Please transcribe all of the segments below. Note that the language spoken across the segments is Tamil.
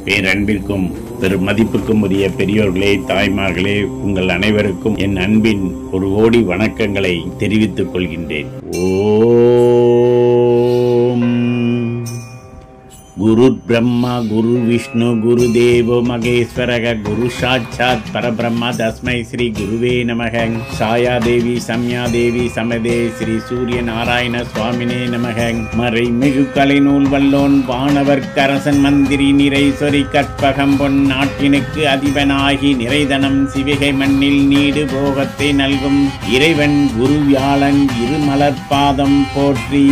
பேரன்பிற்கும் பெரும் மதிப்புக்கும் உரிய பெரியோர்களே, தாய்மார்களே, உங்கள் அனைவருக்கும் என் அன்பின் ஒரு கோடி வணக்கங்களை தெரிவித்துக் கொள்கின்றேன். ஓம் குரு பிரம்மா குரு விஷ்ணு குரு தேவோ மகேஸ்வரக குரு சாட்சாத் பரபிரம்மா தஸ்மை ஸ்ரீ குருவே நமக. சாயா தேவி சம்யா தேவி சமதே ஸ்ரீ சூரிய நாராயண சுவாமினே நமக. மறை மிகு கலைநூல் வல்லோன் வானவர் கரசன் மந்திரி நிறை சொறி கற்பகம் பொன் நாட்டினுக்கு அதிபனாகி நிறைதனம் சிவிகை மண்ணில் நீடு போகத்தை நல்கும் இறைவன் குரு வியாழன் இருமலர்பாதம் போற்றி.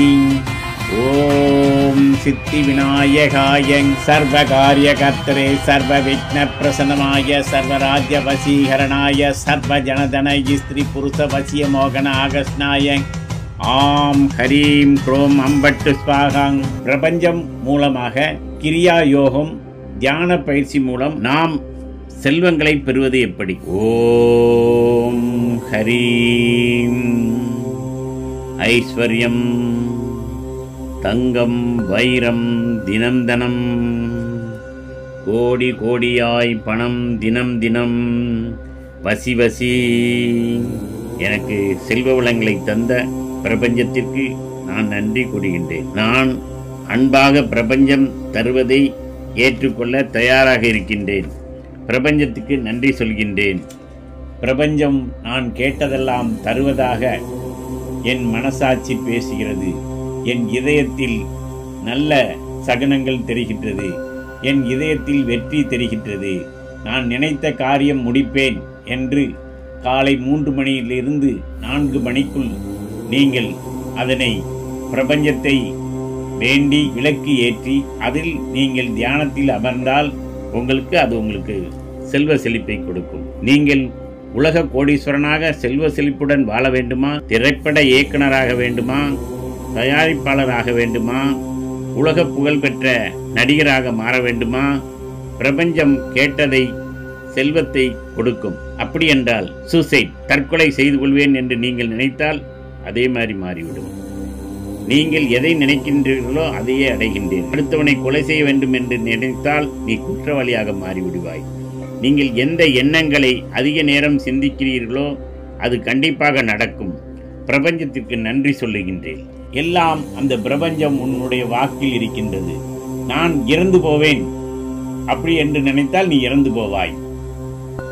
ஓம் சித்தி விநாயகாய சர்வகாரிய கர்த்தரே சர்வ விக்ன பிரசன்னமாய சர்வராஜ்ய வசீகரணாய சர்வ ஜனதன ஸ்திரீ புருஷ வசிய மோகன ஆகஸ்னாய ஆம் ஹரீம் க்ரோம் அம்பட்டு ஸ்வாகாங். பிரபஞ்சம் மூலமாக கிரியா யோகம் தியான பயிற்சி மூலம் நாம் செல்வங்களை பெறுவது எப்படி? ஓம் ஹரீம். ஐஸ்வர்யம், தங்கம், வைரம், தினம் தனம், கோடி கோடியாய் பணம் தினம் தினம், வசி வசி. எனக்கு செல்வ வளங்களை தந்த பிரபஞ்சத்திற்கு நான் நன்றி கூறுகின்றேன். நான் அன்பாக பிரபஞ்சம் தருவதை ஏற்றுக்கொள்ள தயாராக இருக்கின்றேன். பிரபஞ்சத்துக்கு நன்றி சொல்கின்றேன். பிரபஞ்சம் நான் கேட்டதெல்லாம் தருவதாக என் மனசாட்சி பேசுகிறது. என் இதயத்தில் நல்ல சகனங்கள் தெரிகின்றது. என் இதயத்தில் வெற்றி தெரிகின்றது. நான் நினைத்த காரியம் முடிப்பேன் என்று காலை 3 மணியிலிருந்து 4 மணிக்குள் நீங்கள் அதனை பிரபஞ்சத்தை வேண்டி விளக்கு ஏற்றி அதில் நீங்கள் தியானத்தில் அமர்ந்தால் உங்களுக்கு செல்வ செழிப்பை கொடுக்கும். நீங்கள் உலக கோடீஸ்வரனாக செல்வ செழிப்புடன் வாழ வேண்டுமா? திரைப்பட இயக்குனராக வேண்டுமா? தயாரிப்பாளராக வேண்டுமா? உலக புகழ் பெற்ற நடிகராக மாற வேண்டுமா? பிரபஞ்சம் கேட்டதை செல்வத்தை கொடுக்கும். அப்படி என்றால் சூசைட் தற்கொலை செய்து கொள்வேன் என்று நீங்கள் நினைத்தால் அதே மாதிரி மாறிவிடும். நீங்கள் எதை நினைக்கின்றீர்களோ அதையே அடைகின்றீர்கள். அடுத்தவனை கொலை செய்ய வேண்டும் என்று நினைத்தால் நீ குற்றவாளியாக மாறிவிடுவாய். நீங்கள் எந்த எண்ணங்களை அதிக நேரம் சிந்திக்கிறீர்களோ அது கண்டிப்பாக நடக்கும். பிரபஞ்சத்திற்கு நன்றி சொல்லுகின்றேன். எல்லாம் அந்த பிரபஞ்சம் உன்னுடைய வாக்கில் இருக்கின்றது. நான் இறந்து போவேன் அப்படி என்று நினைத்தால் நீ இறந்து போவாய்.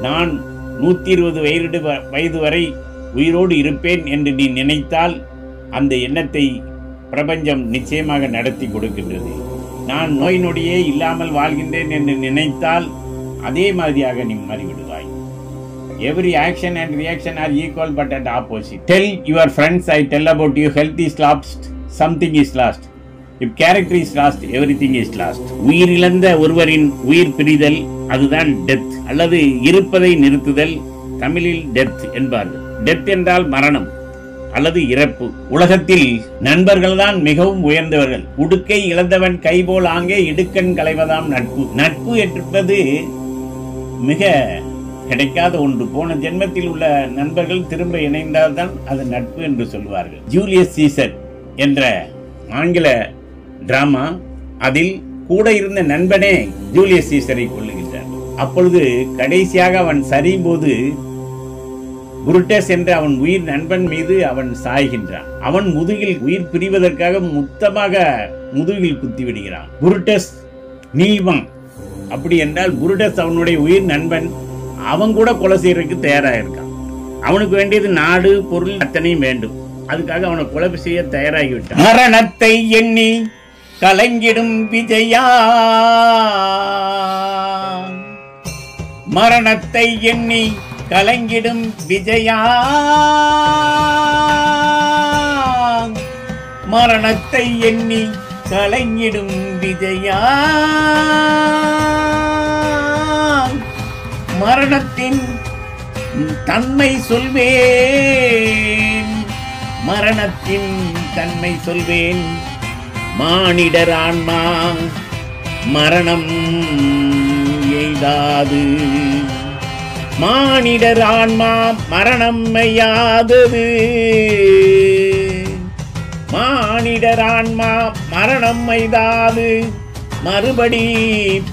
நான் 120 வயது வரை உயிரோடு இருப்பேன் என்று நீ நினைத்தால் அந்த எண்ணத்தை பிரபஞ்சம் நிச்சயமாக நடத்தி கொடுக்கின்றது. நான் நோய் நொடியே இல்லாமல் வாழ்கின்றேன் என்று நினைத்தால் அதே மாதிரியாக நீ மாறிவிடுவாய். Every action and reaction are equal but at opposite. Tell your friends I tell about you. Health is lost, something is lost. If character is lost, everything is lost. உயிர் இழந்த ஒருவரின் உயிர் பிரிதல் அதுதான் டெத் அல்லது இருப்பதை நிறுத்துதல். தமிழில் டெத் என்பார்கள். டெத் என்றால் மரணம் அல்லது இறப்பு. உலகத்தில் நண்பர்கள் தான் மிகவும் உயர்ந்தவர்கள். உடுக்கை இழந்தவன் கைபோல் ஆங்கே இடுக்கண் களைவதாம் நட்பு. நட்பு என்பது மிக கிடைக்காத ஒன்று. போன ஜென்மத்தில் உள்ள நண்பர்கள் திரும்ப இணைந்தால்தான் அது நட்பு என்று சொல்வார்கள். ஜூலியஸ் சீசர் என்ற ஆங்கில டிராமா, அதில் கூட இருந்த நண்பனே ஜூலியஸ் சீசரை கொல்லுகின்றார். அப்பொழுது கடைசியாக அவன் சரியும் போது புருட்டஸ் என்ற அவன் உயிர் நண்பன் மீது அவன் சாய்கின்றான். அவன் முதுகில் உயிர் பிரிவதற்காக முத்தமாக முதுகில் குத்தி விடுகிறான். புருட்டஸ் நீவன். அப்படி என்றால் புருட்டஸ் அவனுடைய உயிர் நண்பன், அவன் கூட கொலை செய்யறதுக்கு தயாராக இருக்கான். அவனுக்கு வேண்டியது நாடு பொருள் அத்தனையும் வேண்டும். அதுக்காக அவனை கொலை செய்ய தயாராகிவிட்டான். மரணத்தை எண்ணி கலங்கிடும் விஜயா, மரணத்தை எண்ணி கலங்கிடும் விஜயா, மரணத்தை எண்ணி கலங்கிடும் விஜயா, மரணத்தின் தன்மை சொல்வேன், மரணத்தின் தன்மை சொல்வேன். மானிடர் ஆன்மா மரணம் எய்தாது, மானிடர் ஆன்மா மரணம் எய்யாதது, மானிடர் ஆன்மா மரணம் எய்தாது, மறுபடி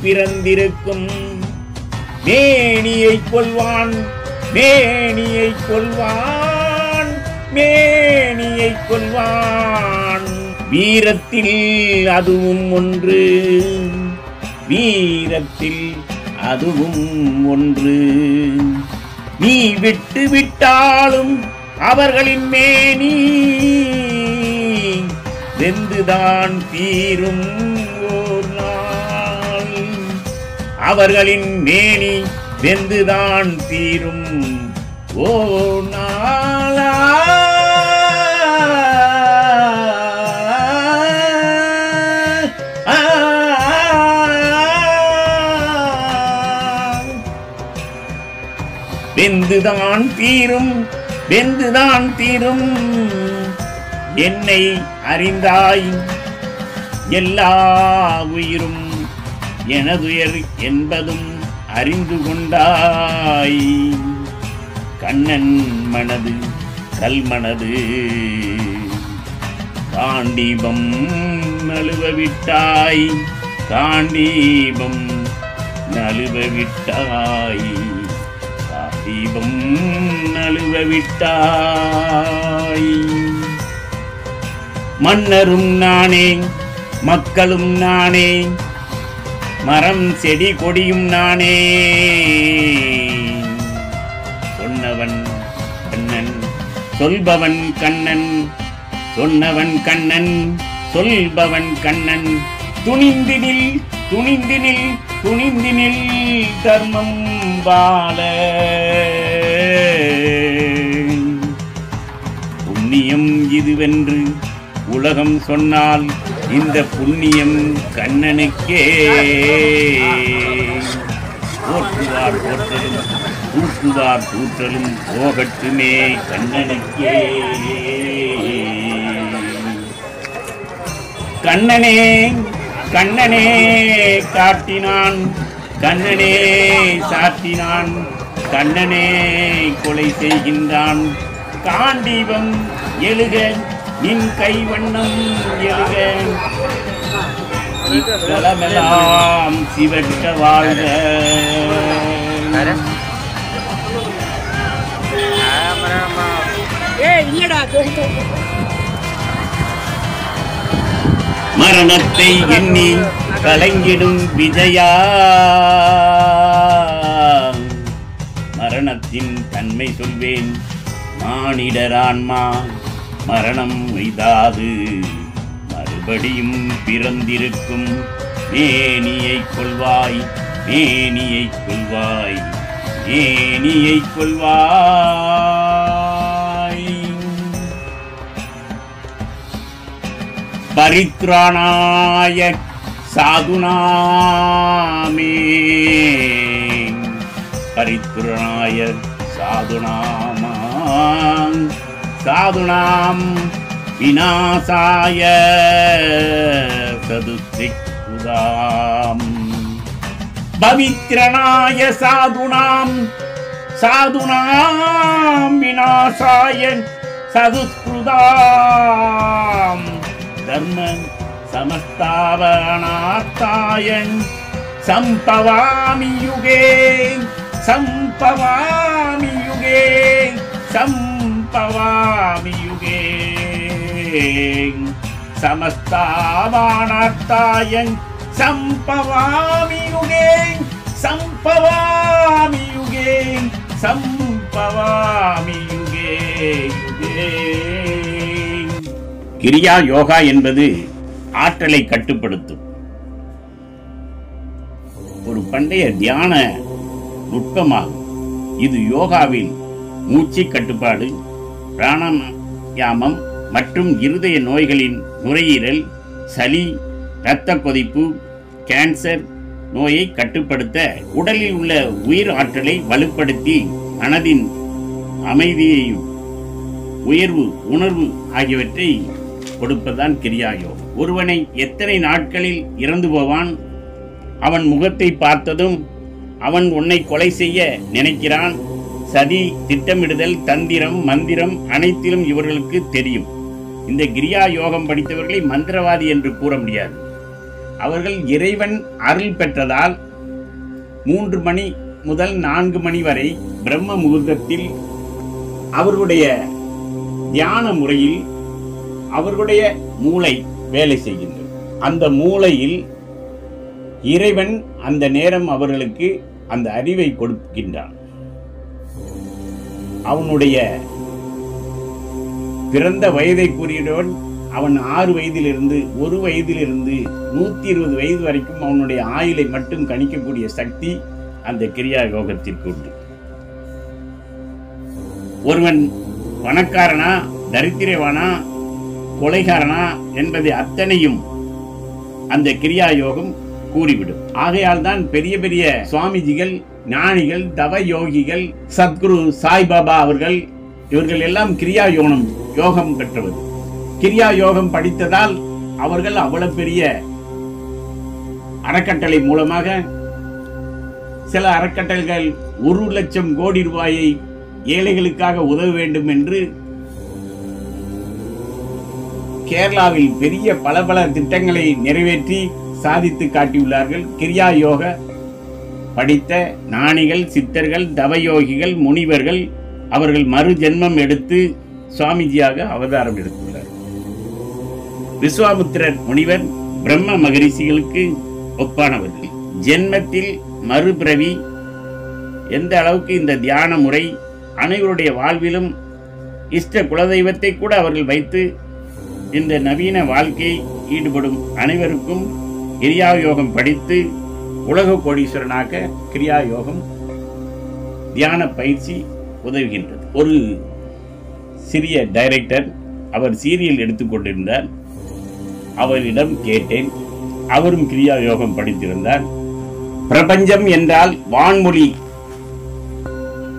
பிறந்திருக்கும். மேனியை கொள்வான், மேனியை கொள்வான், மேனியை கொள்வான். வீரத்தில் அதுவும் ஒன்று, வீரத்தில் அதுவும் ஒன்று. நீ விட்டு விட்டாலும் அவர்களின் மேனி வெந்துதான் தீரும் ஓர் நாள். அவர்களின் மேனி வெந்துதான் தீரும் ஓர் நாளா. வெந்துதான் தீரும், வெந்துதான் தீரும். என்னை அறிந்தாய் எல்லா உயிரும் எனதுயர் என்பதும் அறிந்து கொண்டாய். கண்ணன் மனது கல்மனது காண்டீபம் நழுவவிட்டாய், காண்டீபம் நழுவவிட்டாய், காண்டீபம் நழுவவிட்டாய். மன்னரும் நானே, மக்களும் நானே, மரம் செடி கொடியும் நானே. சொன்னவன் கண்ணன், சொல்பவன் கண்ணன், சொன்னவன் கண்ணன், சொல்பவன் கண்ணன். துணிந்தினில், துணிந்தினில், துணிந்தினில் தர்மம் வாழ. புண்ணியம் இதுவென்று உலகம் சொன்னால் இந்த புண்ணியம் கண்ணனுக்கே. போற்றுவார் போற்றலும், தூற்றுவார் தூற்றலும் போகட்டுமே கண்ணனுக்கே. கண்ணனே, கண்ணனே காட்டினான், கண்ணனே சாட்டினான், கண்ணனே கொலை செய்கின்றான். காண்டீபம் எழுக, நின் கைவண்ணம் எழுக, இக்கலமெல்லாம் சிவக்க வாழ்க. மரணத்தை எண்ணி கலங்கிடும் விஜயா, மரணத்தின் தன்மை சொல்வேன் மானிடரான்மா. மரணம் எய்தாது மறுபடியும் பிறந்திருக்கும். மேனியை கொள்வாய், மேனியை கொள்வாய், மேனியை கொள்வாய். பரித்ராணாய சாதுனாமே, பரித்ராணாய சாதுனாமா, சாதுனாம் விநாசாய சதுஸ்திக்ருதாம். பவித்ரனாய சாதுனாம், சாதுனாம் விநாசாய சதுஸ்கிருதாம். தர்ம சமஸ்தாவனார்த்தாய சம்பவாமி யுகே, சம்பவாமி யுகே, சம்பவாமி யுகே. சமஸ்தாவனார்த்தாய சம்பவாமி யுகே, சம்பவாமி யுகே, சம்பவாமி யுகே யுகே. கிரியா யோகா என்பது ஆற்றலை கட்டுப்படுத்தும் ஒரு பண்டைய தியான நுட்பமாகும். இது யோகாவில் மூச்சு கட்டுப்பாடு, பிராணாயாமம் மற்றும் இருதய நோய்களின் நுரையீரல், சளி, இரத்த கொதிப்பு, கேன்சர் நோயை கட்டுப்படுத்த, உடலில் உள்ள உயிர் ஆற்றலை வலுப்படுத்தி மனதின் அமைதியையும் உயர்வு உணர்வு ஆகியவற்றை கொடுப்பதுதான் கிரியா யோகம். ஒருவனை எத்தனை நாட்களில் இறந்து போவான், அவன் முகத்தை பார்த்ததும் அவன் உன்னை கொலை செய்ய நினைக்கிறான். சதி, திட்டமிடுதல், தந்திரம், மந்திரம் அனைத்திலும் இவர்களுக்கு தெரியும். இந்த கிரியா யோகம் படித்தவர்களை மந்திரவாதி என்று கூற முடியாது. அவர்கள் இறைவன் அருள் பெற்றதால் 3 மணி முதல் 4 மணி வரை பிரம்ம முகூர்த்தத்தில் அவர்களுடைய தியான முறையில் அவர்களுடைய மூளை வேலை செய்கின்றது. அந்த மூளையில் இறைவன் அந்த நேரம் அவர்களுக்கு அந்த அறிவை கொடுக்கின்றான். அவனுடைய பிறந்த வயதை கூறியவன் அவன் 6 வயதிலிருந்து 1 வயதிலிருந்து 120 வயது வரைக்கும் அவனுடைய ஆயுளை மட்டும் கணிக்கக்கூடிய சக்தி அந்த கிரியா யோகத்திற்கு உண்டு. ஒருவன் பணக்காரனா தரித்திரவானா கொலைகாரனா என்பதை அத்தனையும் அந்த கிரியா யோகம் கூறிவிடும். ஆகையால் தான் பெரிய பெரிய சுவாமிஜிகள், ஞானிகள், தவ யோகிகள், சத்குரு சாய்பாபா அவர்கள் இவர்கள் எல்லாம் கிரியா யோகம் பெற்றவர். கிரியா யோகம் படித்ததால் அவர்கள் அவ்வளவு பெரிய அறக்கட்டளை மூலமாக சில அறக்கட்டளைகள் 1 லட்சம் கோடி ரூபாயை ஏழைகளுக்காக உதவ வேண்டும் என்று கேரளாவில் பெரிய பல திட்டங்களை நிறைவேற்றி சாதித்து காட்டியுள்ளார்கள். கிரியா யோக படித்த ஞானிகள், சித்தர்கள், தவயோகிகள், முனிவர்கள் அவர்கள் மறு ஜென்மம் எடுத்து சுவாமிஜியாக அவதாரம் எடுத்துள்ளார். விஸ்வாமித்திரர் முனிவர் பிரம்ம மகரிஷிகளுக்கு ஒப்பானவர்கள். ஜென்மத்தில் மறுபிறவி எந்த அளவுக்கு இந்த தியான முறை அனைவருடைய வாழ்விலும் இஷ்ட குலதெய்வத்தை கூட அவர்கள் வைத்து இந்த நவீன வாழ்க்கையை ஈடுபடும் அனைவருக்கும் கிரியா யோகம் படித்து உலக கோடீஸ்வரனாக கிரியா யோகம் தியான பயிற்சி உதவுகின்றது. ஒரு சிறிய டைரக்டர் அவர் சீரியல் எடுத்துக்கொண்டிருந்தார். அவரிடம் கேட்டேன். அவரும் கிரியா யோகம் படித்திருந்தார். பிரபஞ்சம் என்றால் வான்மொழி,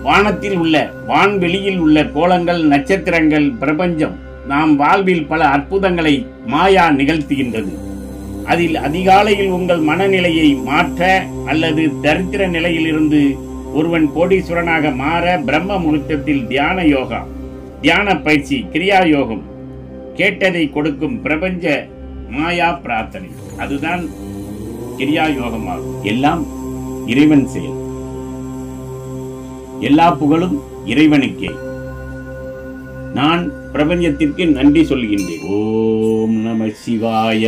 வானத்தில் உள்ள வான்வெளியில் உள்ள கோலங்கள், நட்சத்திரங்கள் பிரபஞ்சம் நாம் வாழ்வில் பல அற்புதங்களை மாயா நிகழ்த்துகின்றது. அதில் அதிகாலையில் உங்கள் மனநிலையை மாற்ற அல்லது தரித்திர நிலையிலிருந்து ஒருவன் கோடீஸ்வரனாக மாற பிரம்ம முகூர்த்தத்தில் தியான யோகா, தியான பயிற்சி, கிரியா யோகம் கேட்டதை கொடுக்கும் பிரபஞ்ச மாயா பிரார்த்தனை, அதுதான் கிரியா யோகமாகும். எல்லாம் இறைவன் செயல். எல்லா புகழும் இறைவனுக்கே. நான் பிரபஞ்சத்திற்கு நன்றி சொல்கின்றேன். ஓம் நம சிவாய,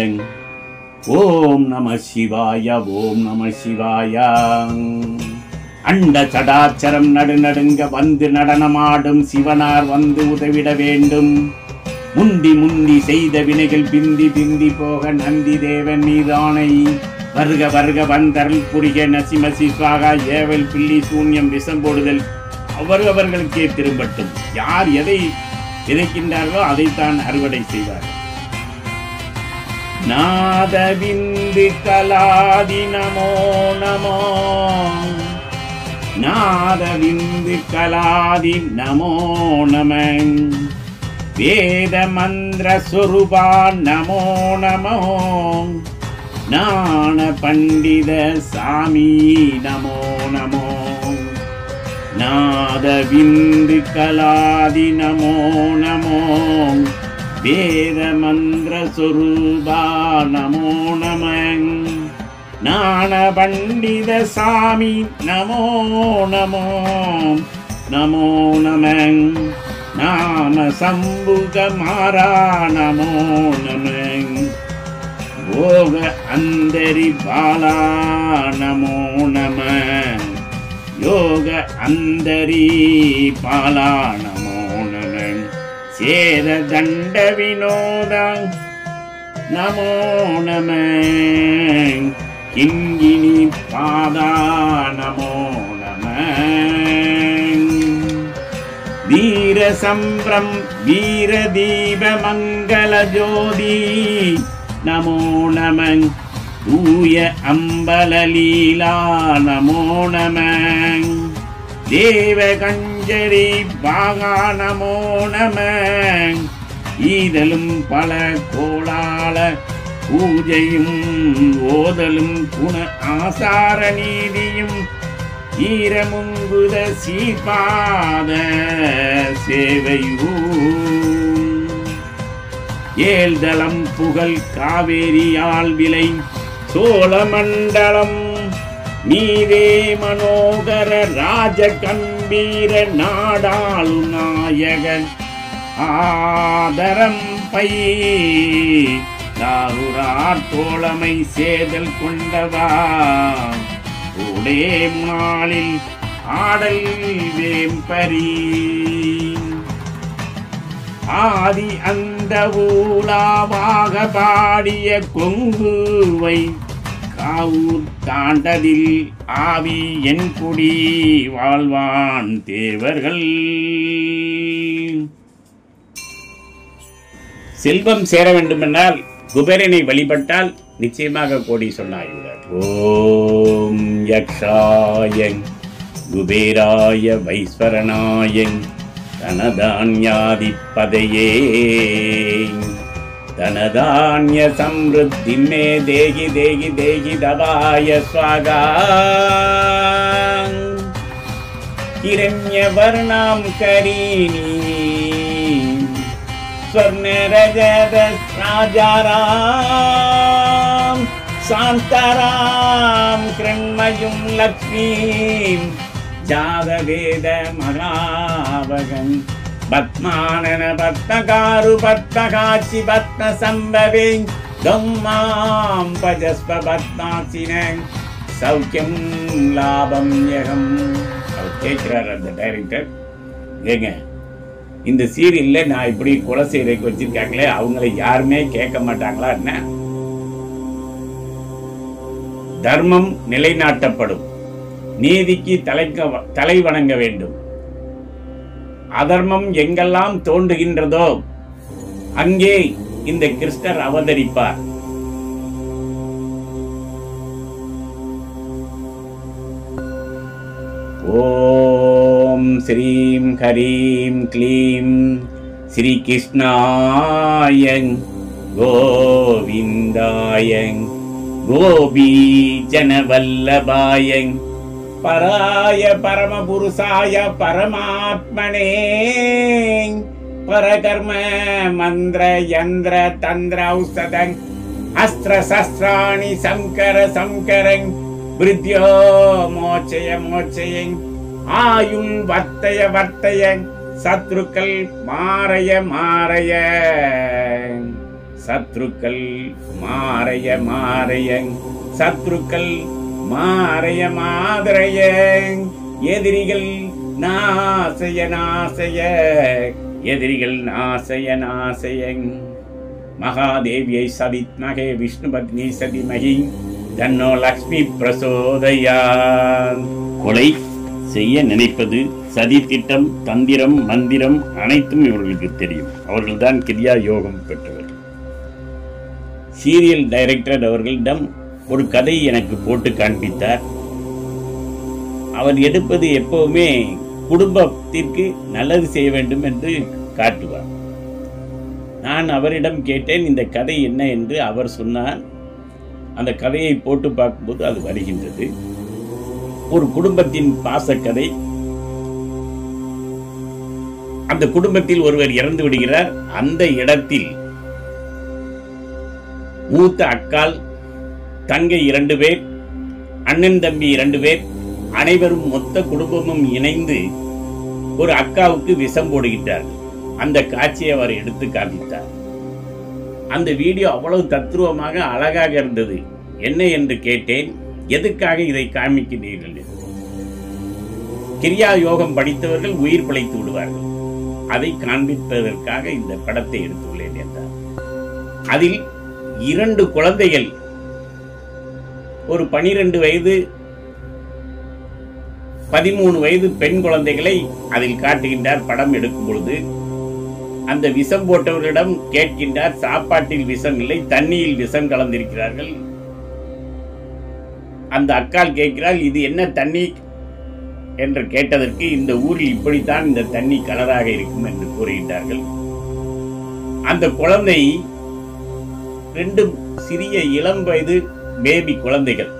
ஓம் நம சிவாய, ஓம் நம சிவாய. அண்ட சடாச்சரம் நடுநடுங்க வந்து நடனமாடும் சிவனார் வந்து உதவிட வேண்டும். முந்தி முந்தி செய்த வினைகள் பிந்தி பிந்தி போக நந்தி தேவன் மீதானை வருக வருக வந்தருள் புரிக நசிமசி சுவாகா ஏவல் பில்லி சூன்யம் விஷம் போடுதல் அவர்களுக்கே திரும்பட்டும். யார் எதை விதைக்கின்றார்களோ அதைத்தான் அறுவடை செய்வார்கள். நாதவிந்து கலாதி நமோ நமோ, நாதவிந்து கலாதி நமோ நம, வேத மந்திர சுரூபா நமோ நமோ, ஞான பண்டித சாமி நமோ நமோ, நாதவிந்து கலாதி நமோ நமோ, வேத மந்திர சுரூபா நமோ நம, ஞான பண்டித சாமி நமோ நமோ நமோ நம, நாம சம்புக மாறா நமோ நம, யோக அந்தரி பாலா நமோ நம, யோக அந்தரி பாலா நமோ நம, சேர தண்ட வினோத நமோ நம, கிங்கினி பாதா நமோ நம, வீர சம்பிரம் வீர தீப மங்கள ஜோதி நமோ நம, தூய அம்பல லீலா நமோ நம, தேவ கஞ்சரி பாகா நமோ நம, ஈதலும் பல கோளால பூஜையும் ஓதலும் குண ஆசார நீதியும் ஈரமுங்குத சீபாத சேவையூ, ஏழ்தளம் புகழ் காவேரியால் விலை சோழமண்டலம் மீதே மனோகர ராஜ கம்பீர நாடாளு நாயகன் ஆதரம் பை தாருரார் தோழமை சேதல் கொண்டவா உடே நாளில் ஆடல் வேம்பரி ஆதி அந்த ஊலாவாக பாடிய கொங்குவை காவூர் தாண்டதில் ஆவி என் குடி வாழ்வான் தேவர்கள். செல்வம் சேர வேண்டுமென்றால் குபேரனை வழிபட்டால் நிச்சயமாக கோடீஸ்வரனாகிறார். ஓம் யக்ஷாயங் குபேராய வைஸ்வரனாயங் தனதான்யாதிபதையே தனதான்ய சம்ருத்தி மே தேகி தேகி தேகி தவாய ஸ்வாகா கிரண்ய வர்ணாம் கரீணி ஸ்வர்ண ரஜத ராஜாராம் சாந்தராம் கிரண்மயும் லக்ஷ்மீம் ஜாதவேத மகாவகன் பத்மானன பத்மகாரு பத்மகாட்சி பத்ம சம்பவே தம்மாம் பஜஸ்வ பத்மாசின சௌக்கியம் லாபம் யகம். அவர் கேட்கிறார் அந்த டைரக்டர், ஏங்க இந்த சீரியல்ல நான் இப்படி கொலை செய்யறதுக்கு வச்சிருக்காங்களே அவங்களை யாருமே கேட்க மாட்டாங்களா என்ன? தர்மம் நிலைநாட்டப்படும், நீதிக்கு தலை வணங்க வேண்டும். அதர்மம் எங்கெல்லாம் தோன்றுகின்றதோ அங்கே இந்த கிருஷ்ணர் அவதரிப்பார். ஓம் ஸ்ரீம் ஹரீம் க்ளீம் ஸ்ரீ கிருஷ்ணாயங் கோவிந்தாயங் கோபி ஜனவல்லபாயங் பராய பரமபுருஷாய பரமாத்மனே பரகர்ம மந்திர யந்திர தந்திர ஔஷதங் அஸ்திர சஸ்திராணி சங்கர சங்கரங் விருத்யோ மோச்சய மோச்சயங் ஆயுள் வர்த்தய வர்த்தயங் சத்ருக்கள் மாரய மாரய சத்ருக்கள் மாரய மாரயங் சத்ருக்கள் மாரய மாதரய எதிரிகள் நாசய நாசய எதிரிகள் நாசய நாசயங் மகாதேவியை சவித்மகே விஷ்ணு பத்னி சதிமகி தன்னோ லக்ஷ்மி பிரசோதயாத். கொலை செய்ய நினைப்பது சதி திட்டம் தந்திரம் மந்திரம் அனைத்தும் இவர்களுக்கு தெரியும். அவர்கள்தான் கிரியா யோகம் பெற்றவர். சீரியல் டைரக்டர் அவர்களிடம் ஒரு கதை எனக்கு போட்டு காண்பித்தார். அவர் எடுப்பது எப்பவுமே குடும்பத்திற்கு நல்லது செய்ய வேண்டும் என்று காட்டுவார். நான் அவரிடம் கேட்டேன் இந்த கதை என்ன என்று. அவர் சொன்னார். அந்த கதையை போட்டு பார்க்கும்போது அது வருகின்றது. ஒரு குடும்பத்தின் பாசக்கதை. அந்த குடும்பத்தில் ஒருவர் இறந்து விடுகிறார். அந்த இடத்தில் மூத்த அக்கால், தங்கை 2 பேர், அண்ணன் தம்பி 2 பேர், அனைவரும் மொத்த குடும்பமும் இணைந்து ஒரு அக்காவுக்கு விஷம் போடுகின்றார். அந்த காட்சியை அவர் எடுத்து காண்பித்தார். அந்த வீடியோ அவ்வளவு தத்ரூபமாக அழகாக இருந்தது. என்ன என்று கேட்டேன். எதுக்காக இதை காண்பிக்கிறீர்கள்? கிரியா யோகம் படித்தவர்கள் உயிர் பிழைத்து விடுவார்கள், அதை காண்பிப்பதற்காக இந்த படத்தை எடுத்துள்ளேன் என்றார். அதில் 2 குழந்தைகள், ஒரு 12 வயது 13 வயது பெண் குழந்தைகளை அதில் காட்டுகின்றார். படம் எடுக்கும் பொழுது அந்த விஷம் போட்டவர்களிடம் கேட்கின்றார். சாப்பாட்டில் விஷம் இல்லை, தண்ணியில் விஷம் கலந்திருக்கிறார்கள். அந்த அக்கால் கேட்கிறாள், இது என்ன தண்ணி என்று கேட்டதற்கு, இந்த ஊரில் இப்படித்தான் இந்த தண்ணி கலராக இருக்கும் என்று கூறுகின்றார்கள். அந்த குழந்தை 2 சிறிய இளம் வயது பேபி குழந்தைகள்.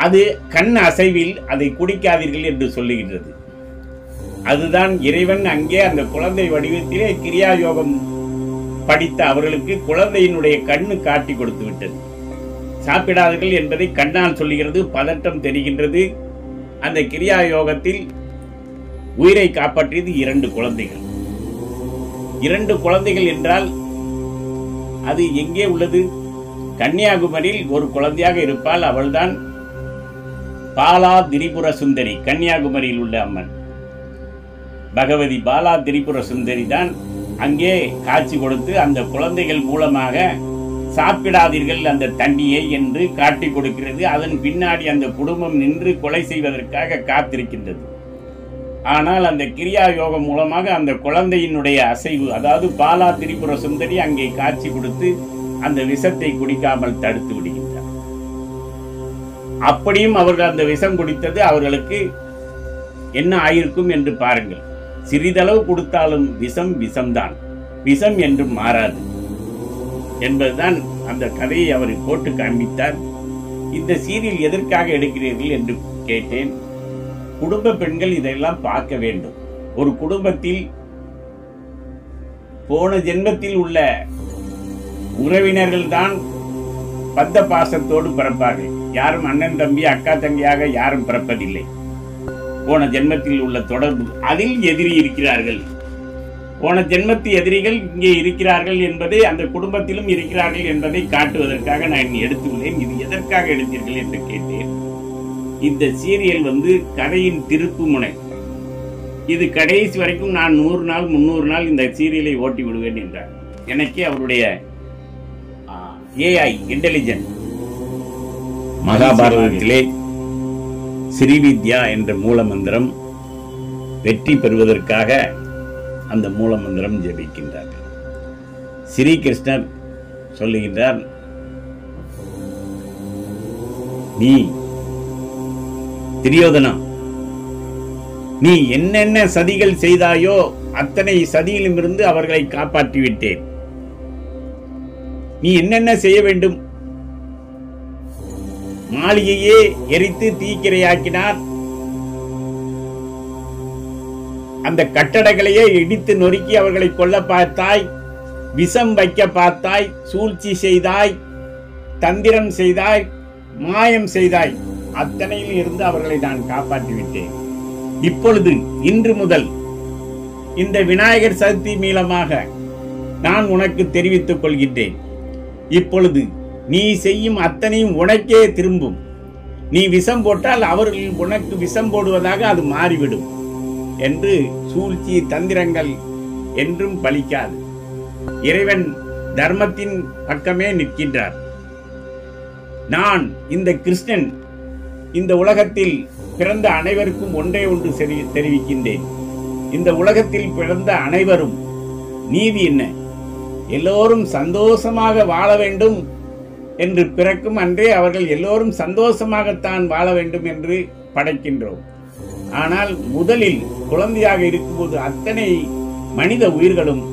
அது கண் அசைவில் அதை குடிக்காதீர்கள் என்று சொல்லுகின்றது. அதுதான் இறைவன் அங்கே அந்த குழந்தை வடிவத்திலே கிரியா யோகம் படித்த அவர்களுக்கு குழந்தையினுடைய கண்ணு காட்டி கொடுத்து விட்டது. சாப்பிடாதீர்கள் என்பதை கண்ணால் சொல்லுகிறது. பதட்டம் தெரிகின்றது. அந்த கிரியா யோகத்தில் உயிரை காப்பாற்றியது 2 குழந்தைகள். 2 குழந்தைகள் என்றால் அது எங்கே உள்ளது? கன்னியாகுமரியில் ஒரு குழந்தையாக இருப்பாள். அவள்தான் பாலா திரிபுர சுந்தரி. கன்னியாகுமரியில் உள்ள அம்மன் பகவதி பாலா திரிபுர சுந்தரி தான் அங்கே காட்சி கொடுத்து அந்த குழந்தைகள் மூலமாக சாப்பிடாதீர்கள் அந்த தண்ணியை என்று காட்டி கொடுக்கிறது. அதன் பின்னாடி அந்த குடும்பம் நின்று கொலை செய்வதற்காக காத்திருக்கின்றது. ஆனால் அந்த கிரியா யோகம் மூலமாக அந்த குழந்தையினுடைய அசைவு, அதாவது பாலா திரிபுர சுந்தரி அங்கே காட்சி கொடுத்து அந்த விஷத்தை குடிக்காமல் தடுத்து விடுகின்றார். அப்படியும் அவர்கள் அந்த விஷம் குடித்தது அவர்களுக்கு என்ன ஆயிருக்கும் என்று பாருங்கள். சிறிதளவு கொடுத்தாலும் விஷம் விஷம்தான், விஷம் என்றும் மாறாது என்பதுதான் அந்த கதையை அவர் போட்டு காண்பித்தார். இந்த சீரியல் எதற்காக எடுக்கிறீர்கள் என்று கேட்டேன். குடும்ப பெண்கள் இதெல்லாம் பார்க்க வேண்டும். ஒரு குடும்பத்தில் போன ஜென்மத்தில் உள்ள உறவினர்கள் தான் பந்த பாசத்தோடு பிறப்பார்கள். யாரும் அண்ணன் தம்பி அக்கா தங்கியாக யாரும் பிறப்பதில்லை. போன ஜென்மத்தில் உள்ள தொடர்பு, அதில் எதிரி இருக்கிறார்கள். போன ஜென்மத்து எதிரிகள் இங்கே இருக்கிறார்கள் என்பதை, அந்த குடும்பத்திலும் இருக்கிறார்கள் என்பதை காட்டுவதற்காக நான் எடுத்துள்ளேன். இது எதற்காக எடுத்தீர்கள் என்று கேட்டேன். இந்த சீரியல் கதையின் திருப்பு முனை. இது கடைசி வரைக்கும் நான் 100 நாள் 300 நாள் இந்த சீரியலை ஓட்டி விடுவேன் என்றார். எனக்கே அவருடைய AI இன்டெலிஜென்ட் மகாபாரதத்திலே ஸ்ரீவித்யா என்ற மூலமந்திரம் வெற்றி பெறுவதற்காக அந்த மூலமந்திரம் ஜெபிக்கின்றார்கள். ஸ்ரீகிருஷ்ணர் சொல்லுகின்றார், நீ துரியோதனா, நீ என்னென்ன சதிகள் செய்தாயோ அத்தனை சதியிலுமிருந்து அவர்களை காப்பாற்றிவிட்டேன். நீ என்னென்ன செய்ய வேண்டும்? மாளிகையே எரித்து தீக்கிரையாக்கினார். அந்த கட்டடங்களையே இடித்து நொறுக்கி அவர்களை கொல்ல பார்த்தாய், விஷம் வைக்க பார்த்தாய், சூழ்ச்சி செய்தாய், தந்திரம் செய்தாய், மாயம் செய்தாய். அத்தனையில் இருந்து அவர்களை நான் காப்பாற்றிவிட்டேன். இப்பொழுது இன்று முதல் இந்த விநாயகர் சதுர்த்தி மூலமாக நான் உனக்கு தெரிவித்துக் கொள்கின்றேன். இப்பொழுது நீ செய்யும் அத்தனையும் உனக்கே திரும்பும். நீ விஷம் போட்டால் அவர்கள் உனக்கு விஷம் போடுவதாக அது மாறிவிடும் என்று. சூழ்ச்சி தந்திரங்கள் என்றும் பலிக்காது. இறைவன் தர்மத்தின் பக்கமே நிற்கின்றார். நான் இந்த கிருஷ்ணன் இந்த உலகத்தில் பிறந்த அனைவருக்கும் ஒன்றே ஒன்று தெரிவிக்கின்றேன். இந்த உலகத்தில் பிறந்த அனைவரும் நீதி என்ன? எல்லோரும் சந்தோஷமாக வாழ வேண்டும் என்று பிறக்கும் அன்றே அவர்கள் எல்லோரும் சந்தோஷமாகத்தான் வாழ வேண்டும் என்று படைக்கின்றோம். ஆனால் முதலில் குழந்தையாக இருக்கும்போது அத்தனை மனித உயிர்களும்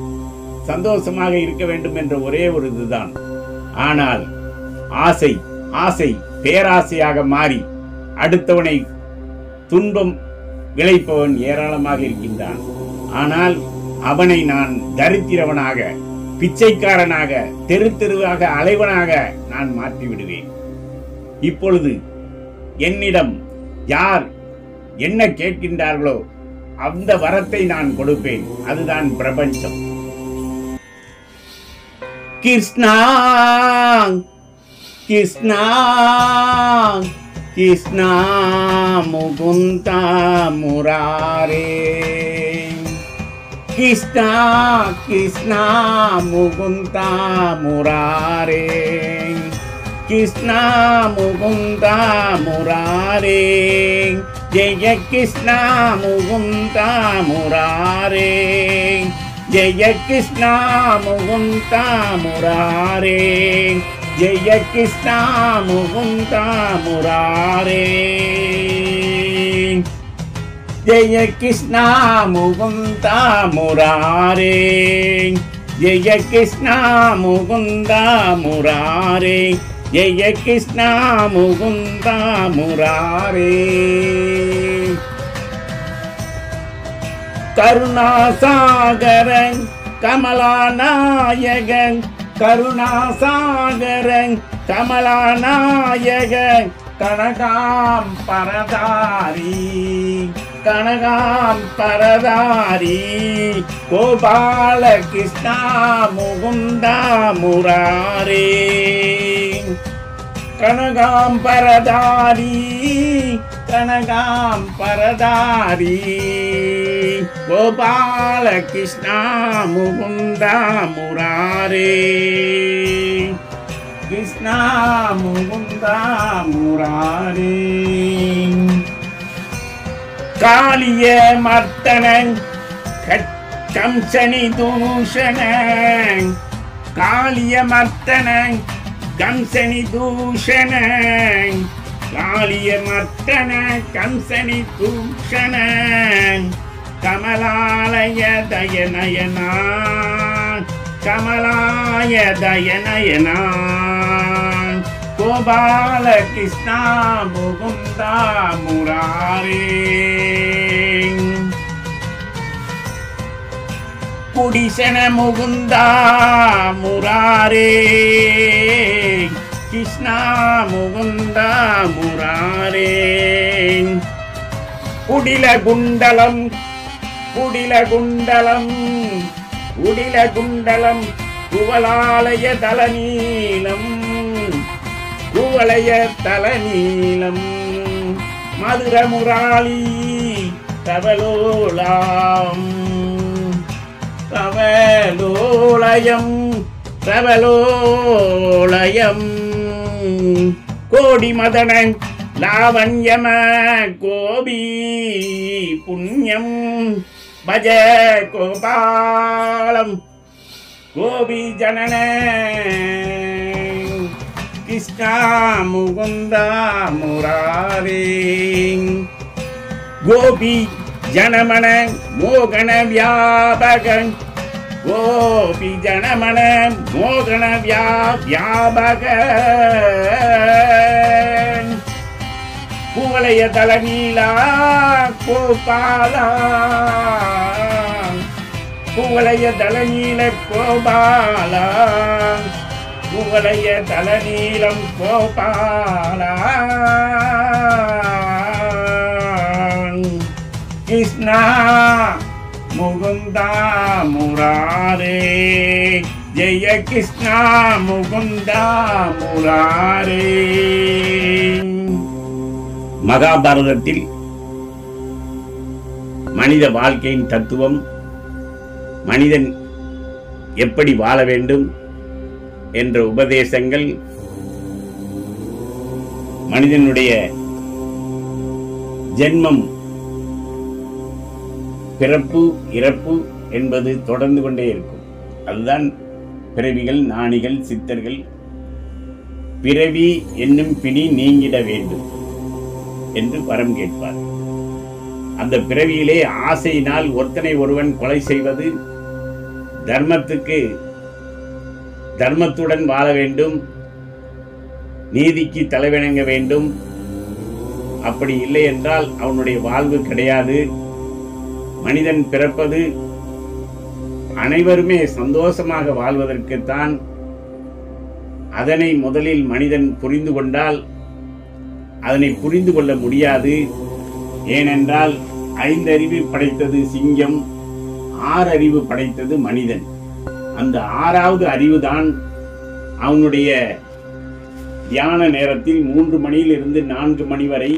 சந்தோஷமாக இருக்க வேண்டும் என்ற ஒரே ஒரு இதுதான். ஆனால் ஆசை ஆசை பேராசையாக மாறி அடுத்தவனை துன்பம் விளைப்பவன் ஏராளமாக இருக்கின்றான். ஆனால் அவனை நான் தரித்திரவனாக, பிச்சைக்காரனாக, தெரு தெருவாக அலைவனாக நான் மாற்றி விடுவேன். இப்பொழுது என்னிடம் யார் என்ன கேட்கின்றார்களோ அந்த வரத்தை நான் கொடுப்பேன். அதுதான் பிரபஞ்சம். கிருஷ்ணா கிருஷ்ணா கிருஷ்ணா முகுந்தா முராரே, கிருஷ்ணா கிருஷ்ணா முகுந்தா முராரே, கிருஷ்ணா முகுந்தா முராரே, ஜெய கிருஷ்ணா முகுந்தா முராரே, ஜெய கிருஷ்ணா முகுந்தா முராரே, ஜெய கிருஷ்ணா முகுந்தா முராரே, ஜெய கிருஷ்ணா முகுந்தா முராரே, ஜெய கிருஷ்ணா முகுந்தா முராரே, ஜெய கிருஷ்ணா முகுந்தா முராரே. கருணாசாகரன் கமலாநாயகன் கருணாசாகர கமலாநாயக கனகாம் பரதாரி கனகாம் பரதாரி கோபால கிருஷ்ணா முகுந்தா முராரே கனகாம் பரதாரி கனகாம் பரதாரி கோபால கிருஷ்ணா முகுந்தா முராரே கிருஷ்ணா முகுந்தா முராரே காளிய மர்த்தனன் கம்சனி தூஷணன் காளிய மர்த்தனன் கம்சனி தூஷணன் காளிய மர்த்தன கம்சனி தூஷணன் கமலாலய தயநயனா கமலாய தயநயனா கோபால கிருஷ்ணா முகுந்தா முராரே குடிசன முகுந்தா முராரே கிருஷ்ணா முகுந்தா முராரே குடில குண்டலம் குடில குண்டலம் குடில குண்டலம் குவலாலய தலநீலம் குவலய தலநீலம் மதுர முராளி தவலோலாம் தவலோலயம் தவலோலயம் கோடி மதன லாவண்யம கோபி புண்ணியம் பஜ கோபாலம் கோபி ஜனன கிருஷ்ணா முகுந்தா முராரே கோபி ஜனமன மோகன வியாபகன் கோபி ஜனமன மோகன வியாபகன் குவலய தலநீலா கோபாலா குவலய தலநீல கோபாலா குவலய தலநீலம் கோபாலா கிருஷ்ணா முகுந்தா முராரே ஜெய கிருஷ்ணா முகுந்தா முராரே. மகாபாரதத்தில் மனித வாழ்க்கையின் தத்துவம், மனிதன் எப்படி வாழ வேண்டும் என்ற உபதேசங்கள், மனிதனுடைய ஜென்மம், பிறப்பு இறப்பு என்பது தொடர்ந்து கொண்டே இருக்கும். அதுதான் பிறவிகள், நாணிகள், சித்தர்கள் பிறவி என்னும் பிணி நீங்கிட வேண்டும் என்று வரம் கேட்பார். அந்த பிறவியிலே ஆசையினால் ஒருத்தனை ஒருவன் கொலை செய்வது, தர்மத்துடன் வாழ வேண்டும், நீதிக்கு தலைவணங்க வேண்டும். அப்படி இல்லை என்றால் அவனுடைய வாழ்வு கிடையாது. மனிதன் பிறப்பது அனைவருமே சந்தோஷமாக வாழ்வதற்குத்தான். அதனை முதலில் மனிதன் புரிந்து கொண்டால் அதனை புரிந்து கொள்ள முடியாது. ஏனென்றால் 5 அறிவு படைத்தது சிங்கம், 6 அறிவு படைத்தது மனிதன். அந்த 6வது அறிவுதான் அவனுடைய தியான நேரத்தில் 3 மணியிலிருந்து 4 மணி வரை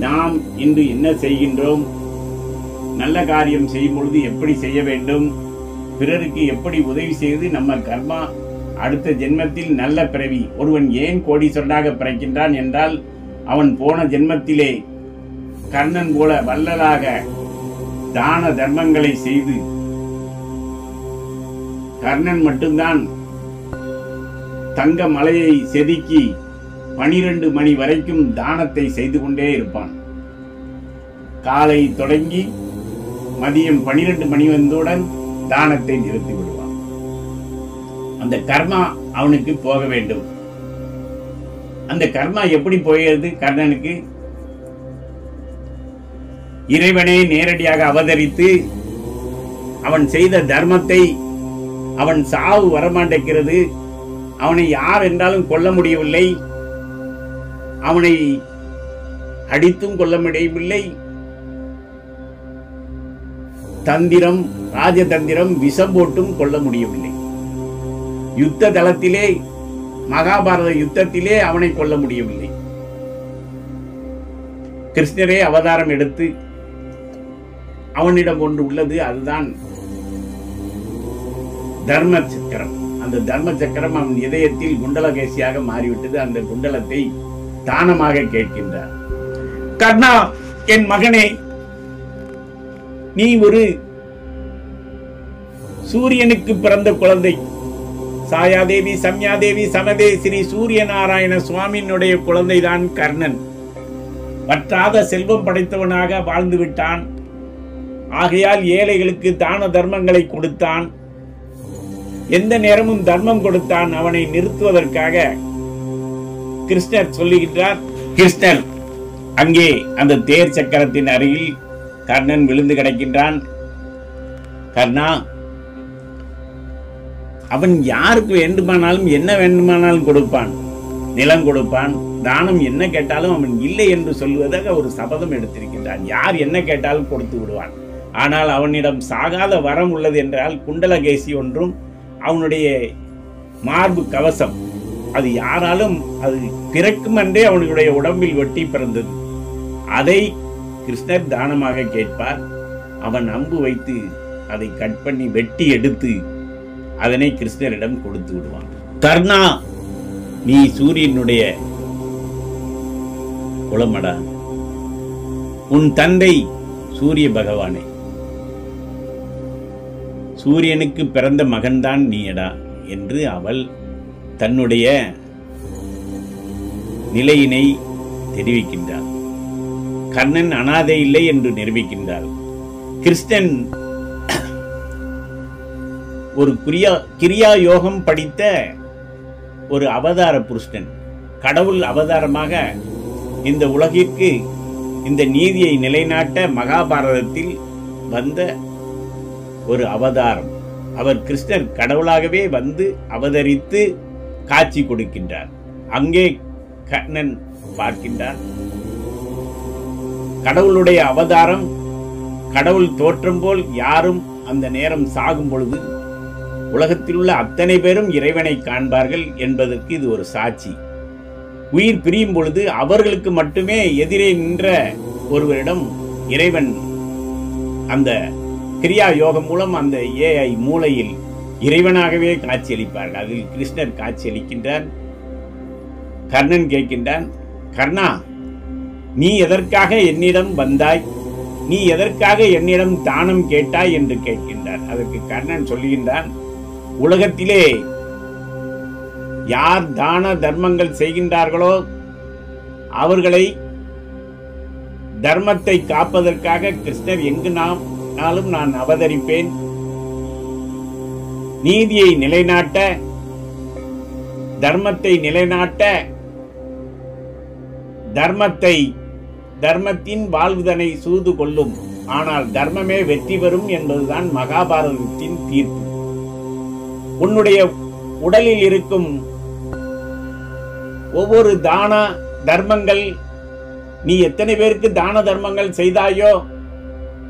நாம் இன்று என்ன செய்கின்றோம், நல்ல காரியம் செய்யும் பொழுது எப்படி செய்ய வேண்டும், பிறருக்கு எப்படி உதவி செய்து நம்ம கர்மா அடுத்த ஜென்மத்தில் நல்ல பிறவி. ஒருவன் ஏன் கோடீஸ்வரனாக பிறக்கின்றான் என்றால் அவன் போன ஜென்மத்திலே கர்ணன் போல வள்ளலாக தான தர்மங்களை செய்து, கர்ணன் மட்டும்தான் தங்க மலையை செதுக்கி 12 மணி வரைக்கும் தானத்தை செய்து கொண்டே இருப்பான். காலை தொடங்கி மதியம் 12 மணி வந்தவுடன் தானத்தை நிறுத்தி விடுவான். அந்த கர்மா அவனுக்கு போக வேண்டும். அந்த கர்மா எப்படி போகிறது கர்ணனுக்கு? இறைவனே நேரடியாக அவதரித்து அவன் செய்த தர்மத்தை அவன் சாவு வரமாட்டேங்கிறது. அவனை யார் என்றாலும் கொல்ல முடியவில்லை. அவனை அடித்தும் கொல்ல முடியவில்லை. தந்திரம், ராஜதந்திரம், விஷம் போட்டும் கொல்ல முடியவில்லை. யுத்த தளத்திலே, மகாபாரத யுத்தத்திலே அவனை கொல்ல முடியவில்லை. கிருஷ்ணரே அவதாரம் எடுத்து அவனிடம் ஒன்று உள்ளது, அதுதான் தர்ம சக்கரம். அந்த தர்ம சக்கரம் அவன் இதயத்தில் குண்டலகேசியாக மாறிவிட்டது. அந்த குண்டலத்தை தானமாக கேட்கின்றார். கர்ணா, என் மகனே, நீ ஒரு சூரியனுக்கு பிறந்த குழந்தை. சாயாதேவி, சம்யாதேவி சமதே ஸ்ரீ சூரிய நாராயண சுவாமியினுடைய குழந்தைதான் கர்ணன். வற்றாத செல்வம் படைத்தவனாக வாழ்ந்து விட்டான். ஆகையால் ஏழைகளுக்கு தான தர்மங்களை கொடுத்தான். எந்த நேரமும் தர்மம் கொடுத்தான். அவனை நிறுத்துவதற்காக கிருஷ்ணர் சொல்லுகின்றார். கிருஷ்ணர் அங்கே அந்த தேர் சக்கரத்தின் அருகில் கர்ணன் விழுந்து கிடக்கின்றான். கர்ணா, அவன் யாருக்கு வேண்டுமானாலும் என்ன வேண்டுமானாலும் கொடுப்பான். நிலம் கொடுப்பான், தானம் என்ன கேட்டாலும் அவன் இல்லை என்று சொல்வதாக ஒரு சபதம் எடுத்திருக்கின்றான். யார் என்ன கேட்டாலும் கொடுத்து விடுவான். ஆனால் அவனிடம் சாகாத வரம் உள்ளது என்றால் குண்டலகேசி ஒன்றும் அவனுடைய மார்பு கவசம். அது யாராலும் அது பிறக்கும் என்றே அவனுடைய உடம்பில் வெட்டி பிறந்தது. அதை கிருஷ்ணர் தானமாக கேட்பார். அவன் அம்பு வைத்து அதை கட் பண்ணி வெட்டி எடுத்து அதனை கிருஷ்ணரிடம் கொடுத்து விடுவான். கர்ணா, நீ சூரியனுடைய குலமடா. உன் தந்தை சூரிய பகவானே, சூரியனுக்கு பிறந்த மகன்தான் நீயடா என்று அவள் தன்னுடைய நிலையினை தெரிவிக்கின்றார். கர்ணன் அனாதை இல்லை என்று நிரூபிக்கின்றார். கிருஷ்ணன் ஒரு கிரியா யோகம் படித்த ஒரு அவதார புருஷன். கடவுள் அவதாரமாக இந்த உலகிற்கு இந்த நீதியை நிலைநாட்ட மகாபாரதத்தில் வந்த ஒரு அவதாரம். அவர் கிருஷ்ணர் கடவுளாகவே வந்து அவதரித்து காட்சி கொடுக்கின்றார். அங்கே கர்ணன் பார்க்கின்றார். கடவுளுடைய அவதாரம், கடவுள் தோற்றம் போல் யாரும் அந்த நேரம் சாகும் பொழுது உலகத்தில் உள்ள அத்தனை பேரும் இறைவனை காண்பார்கள் என்பதற்கு இது ஒரு சாட்சி. உயிர் பிரியும் பொழுது அவர்களுக்கு மட்டுமே எதிரே நின்ற ஒருவரிடம் இறைவன் அந்த கிரியா யோகம் மூலம் அந்த ஏஐ மூளையில் இறைவனாகவே காட்சியளிப்பார்கள். அதில் கிருஷ்ணர் காட்சியளிக்கின்றார். கர்ணன் கேட்கின்றான், கர்ணா, நீ எதற்காக என்னிடம் வந்தாய்? நீ எதற்காக என்னிடம் தானம் கேட்டாய் என்று கேட்கின்றார். அதற்கு கர்ணன் சொல்லுகின்றான், உலகத்திலே யார் தான தர்மங்கள் செய்கின்றார்களோ அவர்களை தர்மத்தை காப்பதற்காக கிருஷ்ணர் எங்கு நாளும் நான் அவதரிப்பேன். நீதியை நிலைநாட்ட, தர்மத்தை நிலைநாட்ட, தர்மத்தின் வாழ்வுதனை சூது கொள்ளும். ஆனால் தர்மமே வெற்றி பெறும் என்பதுதான் மகாபாரதத்தின் தீர்ப்பு. உன்னுடைய உடலில் இருக்கும் ஒவ்வொரு தான தர்மங்கள், நீ எத்தனை பேருக்கு தான தர்மங்கள் செய்தாயோ,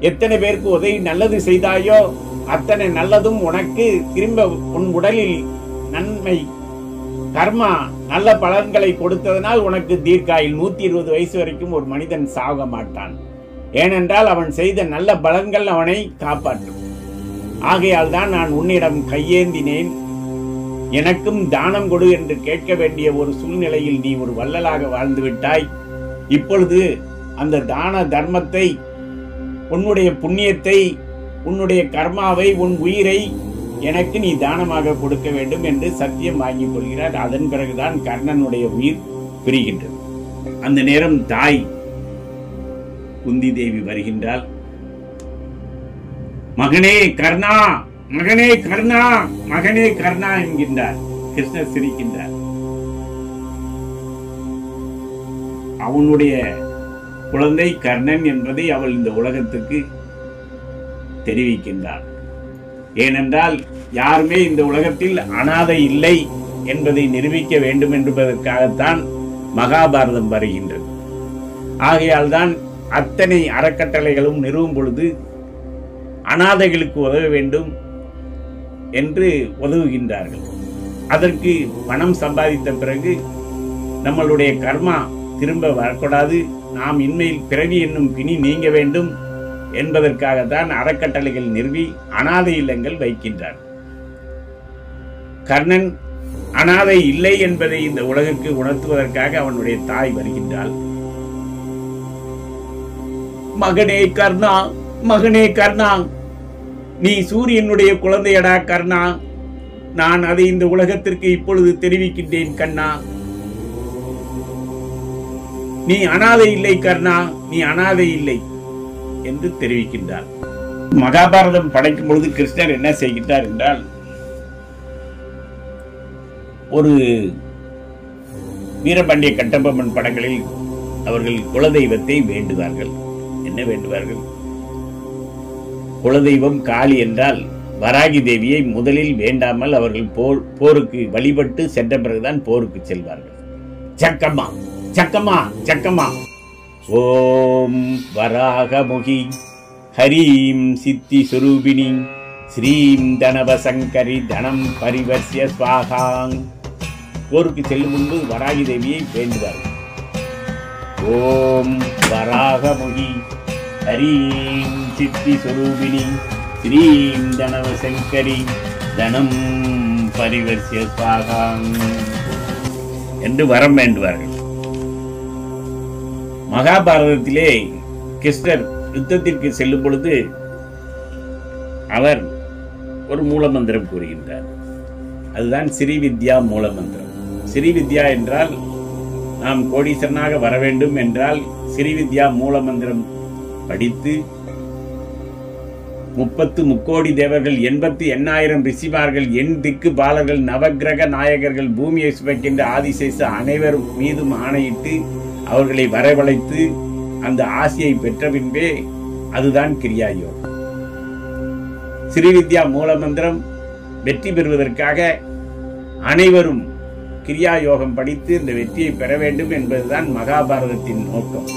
எத்தனை பேருக்கு உதவி நல்லது செய்தாயோ, அத்தனை நல்லதும் உனக்கு திரும்ப உன் உடலில் நன்மை கர்மா நல்ல பலன்களை கொடுத்ததனால் உனக்கு தீர்க்காயில் 120 வயசு வரைக்கும் ஒரு மனிதன் சாக மாட்டான். ஏனென்றால் அவன் செய்த நல்ல பலன்கள் அவனை காப்பாற்றும். ஆகையால் தான் நான் உன்னிடம் கையேந்தினேன். எனக்கும் தானம் கொடு என்று கேட்க வேண்டிய ஒரு சூழ்நிலையில் நீ ஒரு வள்ளலாக வாழ்ந்து விட்டாய். இப்பொழுது அந்த தான தர்மத்தை, உன்னுடைய புண்ணியத்தை, உன்னுடைய கர்மாவை, உன் உயிரை எனக்கு நீ தானமாக கொடுக்க வேண்டும் என்று சத்தியம் வாங்கிக் கொள்கிறார். அதன் பிறகுதான் கர்ணனுடைய உயிர் பிரிகின்றது. அந்த நேரம் தாய் குந்தி தேவி வருகின்றாள். மகனே கர்ணா, மகனே கர்ணா, மகனே கர்ணா என்கின்றார். கிருஷ்ணர் சிரிக்கின்றார். அவனுடைய குழந்தை கர்ணன் என்பதை அவள் இந்த உலகத்துக்கு தெரிவிக்கின்றார். ஏனென்றால் யாருமே இந்த உலகத்தில் அனாதை இல்லை என்பதை நிரூபிக்க வேண்டும் என்பதற்காகத்தான் மகாபாரதம் வருகின்றது. ஆகையால் தான் அத்தனை அறக்கட்டளைகளும் நிறுவும் பொழுது அனாதைகளுக்கு உதவ வேண்டும் என்று உதவுகின்றார்கள். அதற்கு பணம் சம்பாதித்த பிறகு நம்மளுடைய கர்மா திரும்ப வரக்கூடாது, நாம் இன்மையில் பிறவி என்னும் பிணி நீங்க வேண்டும் என்பதற்காகத்தான் அறக்கட்டளைகள் நிறுவி அனாதை இல்லங்கள் வைக்கின்றார். கர்ணன் அனாதை இல்லை என்பதை இந்த உலகிற்கு உணர்த்துவதற்காக அவனுடைய தாய் வருகின்றாள். மகனே கர்ணா, மகனே கர்ணா, நீ சூரியனுடைய குழந்தையடா கர்ணா, நான் அதை இந்த உலகத்திற்கு இப்பொழுது தெரிவிக்கின்றேன் கண்ணா. நீ அனாதை இல்லை கர்ணா, நீ அனாதை இல்லை என்று தெரிவிக்கின்றார். மகாபாரதம் படைக்கும் பொழுது கிருஷ்ணர் என்ன செய்கின்றார் என்றால், ஒரு வீரபாண்டிய கட்டபொம்மன் படங்களில் அவர்கள் குலதெய்வத்தை வேண்டுவார்கள். என்ன வேண்டுவார்கள்? குலதெய்வம் காளி என்றால் வராகி தேவியை முதலில் வேண்டாமல் அவர்கள் போருக்கு வழிபட்டு சென்ற பிறகுதான் போருக்கு செல்வார்கள். சக்கம்மா சக்கம்மா சக்கம்மா, ஓம் வராகமுகி ஹரீம் சித்தி சுரூபிணி ஸ்ரீம் தனவசங்கரி தனம் பரிவர்சிய ஸ்வாகாங். போருக்கு செல்லும் முன்பு வராகி தேவியை வேண்டுவார்கள். ஓம் வராகமுகி ஹரீம் சித்தி சுரூபிணி ஸ்ரீம் தனவசங்கரி தனம் பரிவர்சிய ஸ்வாகாங் என்று வரம் வேண்டுவார்கள். மகாபாரதத்திலே கிருஷ்ணர் யுத்தத்திற்கு செல்லும் பொழுது அவர் ஒரு மூலமந்திரம் கூறுகின்றார். அதுதான் ஸ்ரீவித்யா மூலமந்திரம். ஸ்ரீவித்யா என்றால் நாம் கோடீஸ்வரனாக வர வேண்டும் என்றால் ஸ்ரீவித்யா மூலமந்திரம் படித்து 30 முக்கோடி தேவர்கள் 88,000 ரிஷிமார்கள் எண் திக்கு பாலர்கள் நவக்கிரக நாயகர்கள் பூமியை சுவைக்கின்ற ஆதிசேஷ அனைவர் மீதும் ஆணையிட்டு அவர்களை வரவழைத்து அந்த ஆசையை பெற்ற பின்பே அதுதான் கிரியா யோகம். ஸ்ரீவித்யா மூலமந்திரம் வெற்றி பெறுவதற்காக அனைவரும் கிரியா யோகம் படித்து இந்த வெற்றியை பெற வேண்டும் என்பதுதான் மகாபாரதத்தின் நோக்கம்.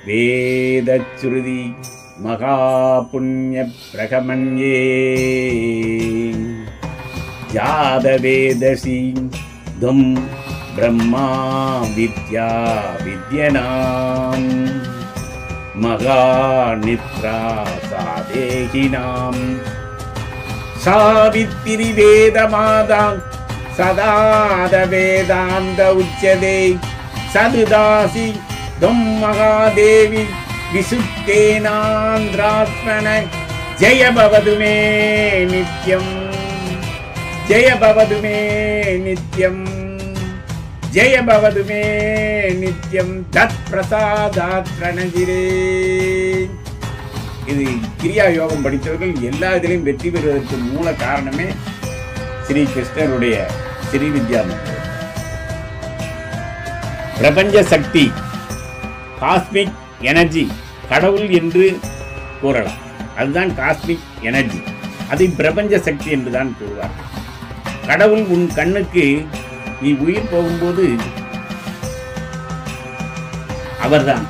வேத சுருதி மகா புண்ணிய பிரகமன்யே ஜாத வேதசி தும் பிரம்மா வித்யா வித்யனாம் மகா நித்ரா சாதேகினாம் சாவித்திரி வேதமாதா சதாத வேதாந்த உச்சதே சதுதாசி தும் மகாதேவி விசுத்தேனாந்திராத்மன ஜெய பவது மே நித்யம், ஜெய பவது மே நித்யம், ஜெய பவது மே நித்யம் தத் பிரசாதாத் பிரணஜிரே. இது கிரியா யோகம் படித்தவர்கள் எல்லா இதிலையும் வெற்றி பெறுவதற்கு மூல காரணமே ஸ்ரீ கிருஷ்ணருடைய ஸ்ரீவித்யா மந்திரம். பிரபஞ்ச சக்தி, காஸ்மிக் எனர்ஜி, கடவுள் என்று கூறலாம். அதுதான் காஸ்மிக் எனர்ஜி. அதை பிரபஞ்ச சக்தி என்றுதான் கூறுவார்கள். கடவுள் உன் கண்ணுக்கு நீ உயிர் போகும்போது அவர்தான்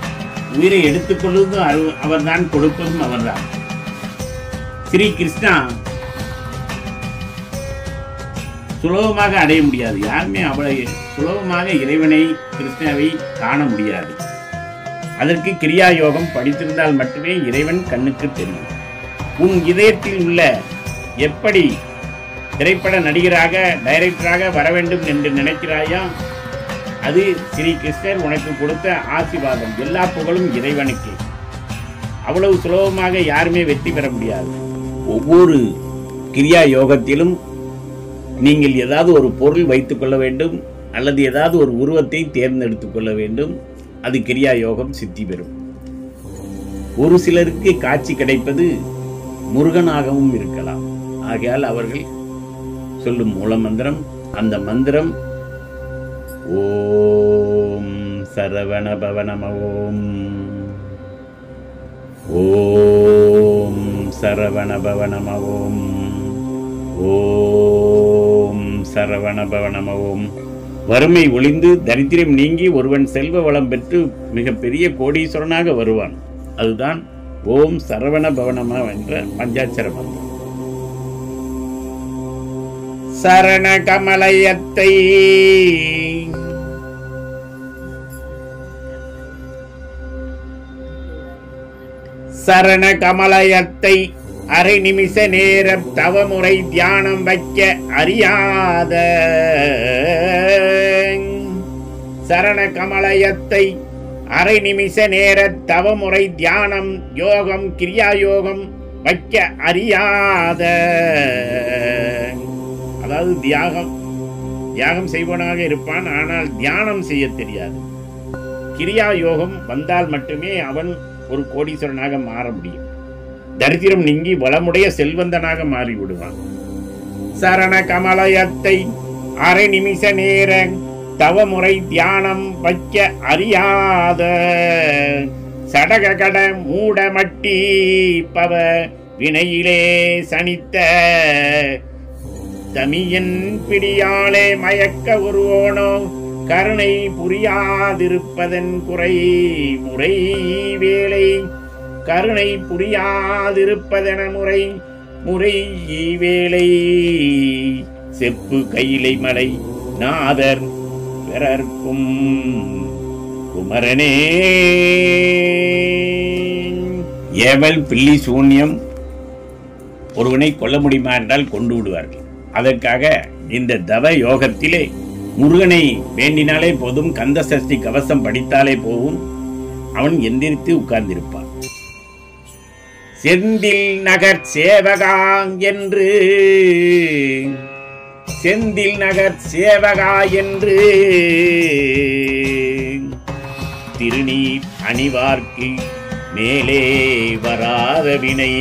உயிரை எடுத்துக்கொள்வதும் அவர்தான், கொடுப்பதும் அவர்தான். ஸ்ரீ கிருஷ்ணா சுலபமாக அடைய முடியாது. யாருமே அவளை சுலபமாக இறைவனை கிருஷ்ணாவை காண முடியாது. அதற்கு கிரியா யோகம் படித்திருந்தால் மட்டுமே இறைவன் கண்ணுக்கு தெரியும். உன் இதயத்தில் உள்ள எப்படி திரைப்பட நடிகராக டைரக்டராக வர வேண்டும் என்று நினைக்கிறாயா, அது ஸ்ரீ கிருஷ்ணர் உனக்கு கொடுத்த ஆசீர்வாதம். எல்லா புகழும் இறைவனுக்கு. அவ்வளவு சுலபமாக யாருமே வெற்றி பெற முடியாது. ஒவ்வொரு கிரியா யோகத்திலும் நீங்கள் ஏதாவது ஒரு பொருள் வைத்துக் கொள்ள வேண்டும், அல்லது ஏதாவது ஒரு உருவத்தை தேர்ந்தெடுத்துக் கொள்ள வேண்டும். அது கிரியா யோகம் சித்தி பெறும். ஒரு சிலருக்கு காட்சி கிடைப்பது முருகனாகவும் இருக்கலாம். ஆகையால் அவர்கள் சொல்லும் மூலமந்திரம், அந்த மந்திரம் ஓம் சரவண பவ நம ஓம், ஓம் சரவணபவ நம ஓம். ஓம் சரவணபவ நம ஓம். வறுமை ஒளிந்து தரித்திரம் நீங்கி ஒருவன் செல்வ வளம் பெற்று மிகப்பெரிய கோடீஸ்வரனாக வருவான். அதுதான் ஓம் சரவண பவனம என்ற பஞ்சாட்சர மந்திரம். சரண கமலயத்தை சரண கமலயத்தை அரை நிமிஷ நேரம் தவமுறை தியானம் வைக்க அறியாத சரண கமலயத்தை அரை நிமிஷ நேர தவமுறை தியானம் யோகம் கிரியா யோகம் வைக்க அறியாத, அதாவது தியாகம் செய்வனாக இருப்பான், ஆனால் தியானம் செய்ய தெரியாது. கிரியா யோகம் வந்தால் மட்டுமே அவன் ஒரு கோடீஸ்வரனாக மாற முடியும். தரித்திரம் நீங்கி வளமுடைய செல்வந்தனாக மாறிவிடுவான். சரண கமலயத்தை அரை நிமிஷ நேர தவமுறை தியானம் வைக்க அறியாத சடகட மூடமட்டி பவ வினையிலே சனித்த தமியன் பிடியாலே மயக்க உருவோனோ கருணை புரியாதிருப்பதன் குறை முறை வேலை கருணை புரியாதிருப்பதன முறை முறை வேலை செப்பு கையிலை மலை நாதர் பிறர்க்கும் குமரனே. ஏவல் பில்லி சூன்யம் ஒருவனை கொல்ல முடியுமா என்றால் கொண்டு விடுவார்கள். அதற்காக இந்த தவ யோகத்திலே முருகனை வேண்டினாலே போதும், கந்த சஷ்டி கவசம் படித்தாலே போகும், அவன் எந்திரித்து உட்கார்ந்திருப்பான். செந்தில் நகர் சேவகா என்று செந்தில் நகர் சேவகா என்று திருநீர் அணிவார்க்கு மேலே வராத வினை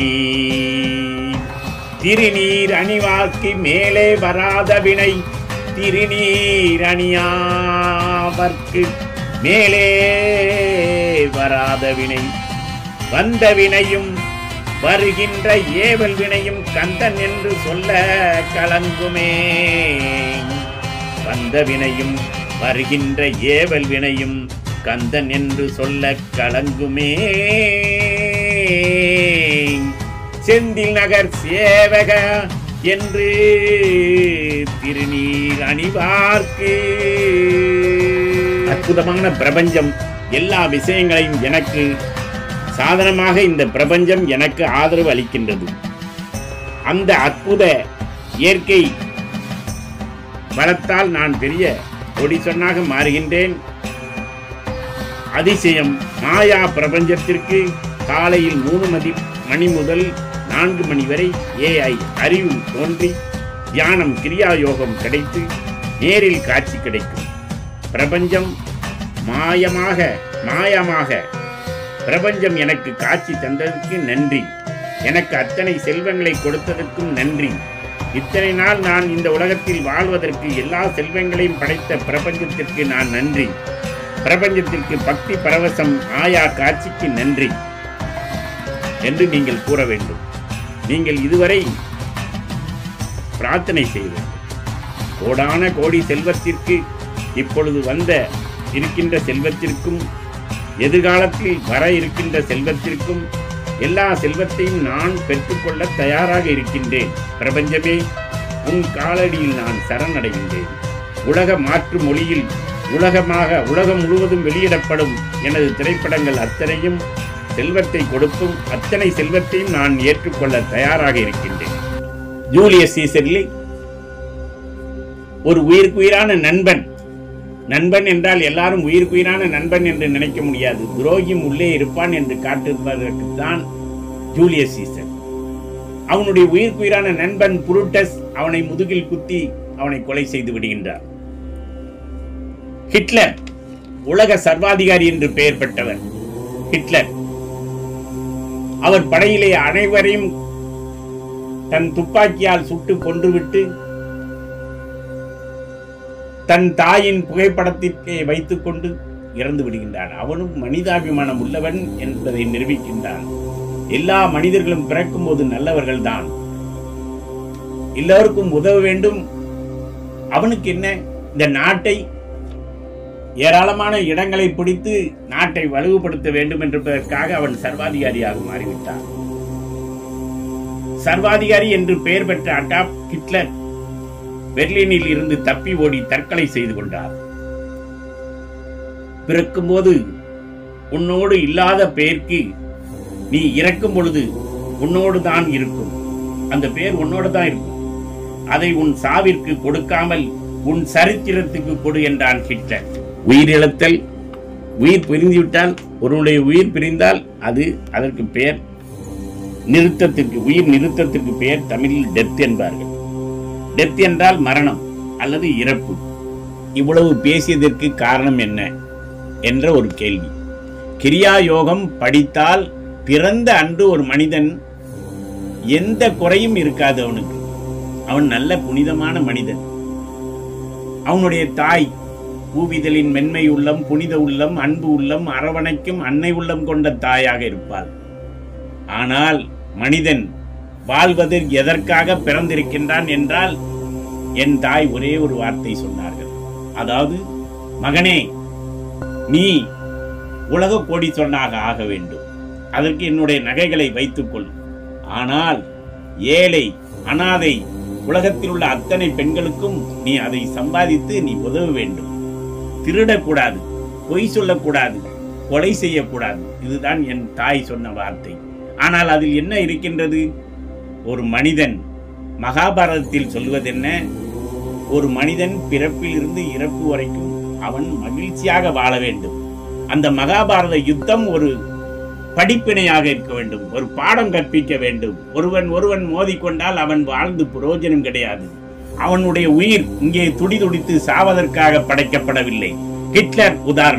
திருநீர் அணிவார்க்கு மேலே வராத வினை திருநீர் அணியாவர்க்கு மேலே வராத வினை வந்த வினையும் வருகின்ற ஏவல் வினையும் கந்தன் என்று சொல்ல கலங்குமே. வந்த வினையும் வருகின்ற ஏவல் வினையும் கந்தன் என்று சொல்ல கலங்குமே. செந்தில் நகர் சேவக என்று திருநீர் அணிவார்க்கு. அற்புதமான பிரபஞ்சம் எல்லா விஷயங்களையும் எனக்கு சாதனமாக இந்த பிரபஞ்சம் எனக்கு ஆதரவு அளிக்கின்றது. அந்த அற்புத இயற்கை வளத்தால் நான் பெரிய கோடீஸ்வரனாக மாறுகின்றேன். அதிசயம் மாயா பிரபஞ்சத்திற்கு காலையில் 3 மணி முதல் 4 மணி வரை AI அறிவு தோன்றி தியானம் கிரியா யோகம் கிடைத்து நேரில் காட்சி கிடைக்கும். பிரபஞ்சம் மாயமாக பிரபஞ்சம் எனக்கு காட்சி தந்ததற்கு நன்றி. எனக்கு அத்தனை செல்வங்களை கொடுத்ததற்கும் நன்றி. இத்தனை நாள் நான் இந்த உலகத்தில் வாழ்வதற்கு எல்லா செல்வங்களையும் படைத்த பிரபஞ்சத்திற்கு நான் நன்றி. பிரபஞ்சத்திற்கு பக்தி பரவசம் மாயா காட்சிக்கு நன்றி என்று நீங்கள் கூற வேண்டும். நீங்கள் இதுவரை பிரார்த்தனை செய்ய வேண்டும். கோடான கோடி செல்வத்திற்கு, இப்பொழுது இருக்கின்ற செல்வத்திற்கும், எதிர்காலத்தில் வர இருக்கின்ற செல்வத்திற்கும், எல்லா செல்வத்தையும் நான் பெற்றுக்கொள்ள தயாராக இருக்கின்றேன். பிரபஞ்சமே, உன் காலடியில் நான் சரணடைகின்றேன். உலக மாற்று மொழியில் உலகம் முழுவதும் வெளியிடப்படும் எனது திரைப்படங்கள் அத்தனையும் செல்வத்தை கொடுக்கும். அத்தனை செல்வத்தையும் நான் ஏற்றுக்கொள்ள தயாராக இருக்கின்றேன். ஜூலியஸ் சீசரில் ஒரு உயிருக்குயிரான நண்பன் என்றால் எல்லாரும் உயிருக்குயிரான நண்பன் என்று நினைக்க முடியாது. துரோகியும் உள்ளே இருப்பான் என்று காட்டுவதற்குத்தான் ஜூலியஸ் சீசர். அவனுடைய உயிருக்குயிரான நண்பன் புரூட்டஸ் அவனை முதுகில் குத்தி அவனை கொலை செய்து விடுகின்றார். ஹிட்லர் உலக சர்வாதிகாரி என்று பெயர் பெற்றவர். ஹிட்லர் அவர் படையிலே அனைவரையும் தன் துப்பாக்கியால் சுட்டு கொன்றுவிட்டு தன் தாயின் புகைப்படத்திற்கே வைத்துக் கொண்டு இறந்து விடுகின்றான். அவனும் மனிதாபிமானம் உள்ளவன் என்பதை நிரூபிக்கின்றான். எல்லா மனிதர்களும் பிறக்கும் போது நல்லவர்கள் தான். எல்லோருக்கும் உதவ வேண்டும். அவனுக்கு என்ன, இந்த நாட்டை ஏராளமான இடங்களை பிடித்து நாட்டை வலுவுபடுத்த வேண்டும் என்பதற்காக அவன் சர்வாதிகாரியாக மாறிவிட்டான். சர்வாதிகாரி என்று பெயர் பெற்ற அடால்ஃப் ஹிட்லர் பெர்லினில் இருந்து தப்பி ஓடி தற்கொலை செய்து கொண்டார். பிறக்கும் போது உன்னோடு இல்லாத பெயருக்கு நீ இறக்கும் பொழுது உன்னோடு தான் இருக்கும். அந்த பெயர் உன்னோடு தான் இருக்கும். அதை உன் சாவிற்கு கொடுக்காமல் உன் சரித்திரத்துக்கு கொடு என்றான் ஹிட்லர். உயிரிழத்தல், உயிர் பிரிந்துவிட்டால், ஒருவனுடைய உயிர் பிரிந்தால் அது அதற்கு பெயர் நிறுத்தத்திற்கு, உயிர் நிறுத்தத்திற்கு பெயர் தமிழில் டெத் என்பார்கள். டெத் என்றால் மரணம் அல்லது இறப்பு. இவ்வளவு பேசியதற்கு காரணம் என்ன என்ற ஒரு கேள்வி. கிரியா யோகம் படித்தால் பிறந்த அன்று ஒரு மனிதன் எந்த குறையும் இருக்காது அவனுக்கு. அவன் நல்ல புனிதமான மனிதன். அவனுடைய தாய் பூவிதழின் மென்மை உள்ளம், புனித உள்ளம், அன்பு உள்ளம், அரவணைக்கும் அன்னை உள்ளம் கொண்ட தாயாக இருப்பாள். ஆனால் மனிதன் வாழ்வதில் எதற்காக பிறந்திருக்கின்றான் என்றால், என் தாய் ஒரே ஒரு வார்த்தை சொன்னார்கள். அதாவது, மகனே, நீ உலக கோடீஸ்வரனாக ஆக வேண்டும். அதற்கு என்னுடைய நகைகளை வைத்துக்கொள். ஆனால் ஏழை, அனாதை, உலகத்தில் உள்ள அத்தனை பெண்களுக்கும் நீ அதை சம்பாதித்து நீ உதவ வேண்டும். திருடக்கூடாது, பொய் சொல்லக்கூடாது, கொலை செய்யக்கூடாது. இதுதான் என் தாய் சொன்ன வார்த்தை. ஆனால் அதில் என்ன இருக்கின்றது? ஒரு மனிதன், மகாபாரதத்தில் சொல்வதென்ன, ஒரு மனிதன் பிறப்பில் இருந்து இறப்பு வரைக்கும் அவன் மகிழ்ச்சியாக வாழ வேண்டும். அந்த மகாபாரத யுத்தம் ஒரு படிப்பினையாக இருக்க வேண்டும், ஒரு பாடம் கற்பிக்க வேண்டும். ஒருவன் மோதிக்கொண்டால் அவன் வாழ்ந்து பிரயோஜனம் கிடையாது. அவனுடைய உயிர் இங்கே துடி துடித்து சாவதற்காக படைக்கப்படவில்லை. ஹிட்லர் உதாரணம்.